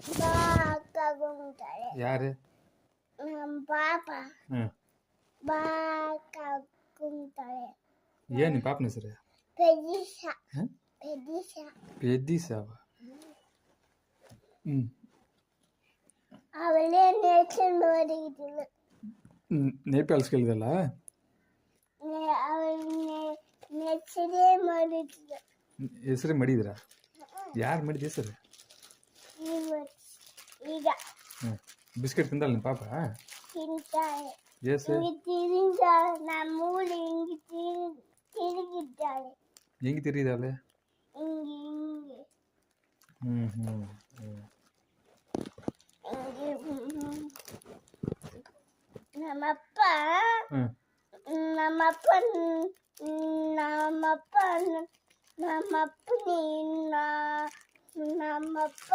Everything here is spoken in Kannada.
ಬಾ ಅಕ್ಕ ಕುಂತಾಳೆ. ಯಾರು? ನಮ್ಮ ಪಾಪ ಹ್ಞೂ. ಬಾ ಅಕ್ಕ ಕುಂತಾಳೆ. ಏನು ಪಾಪನ ಹೆಸರು? ಪೆದಿಸ ಹಾಂ, ಪೆದಿಸ ಪೆದ್ದಿಸಾವ. ಹ್ಞೂ. ಅವಳೇ ನೇಚಂಡು ಹೊರಗಿದ್ದಿಲ್ಲ. ನೇಪಾಲ್ಸ್ ಕೇಳಿದಲ್ಲ. ಅವಳನ್ನೇ ನೆಚ್ಚದೇ ಮಾಡಿದ್ಲು. ಹೆಸರು ಮಡಿದ್ರಾ? ಯಾರು ಮಾಡಿದ ಹೆಸರು? ಈಗ ಹ್ಞೂ. ಬಿಸ್ಕೆಟ್ ತಿಂದಲ್ಲ ನಿಮ್ಮ ಪಾಪ? ತಿಂತಾಳೆ. ಎಸ್ ಹಿಂಗೆ ತಿರುಗಿದ್ದಾಳೆ. ನಮ್ಮ ಮೂಲೆ ಹಿಂಗೆ ತಿರುಗಿದ್ದಾಳೆ. ಹೆಂಗೆ ತಿರುಗಿದಾಳೆ? ಹಿಂಗೆ ಹಿಂಗೆ ಹ್ಞೂ ಹ್ಞೂ ಹ್ಞೂ. ಹಿಂಗೆ ನಮ್ಮಪ್ಪ ಹ್ಞೂ. ನಮ್ಮಪ್ಪ ನಮ್ಮಪ್ಪ ನಮ್ಮಪ್ಪನ ನಮ್ಮಪ್ಪ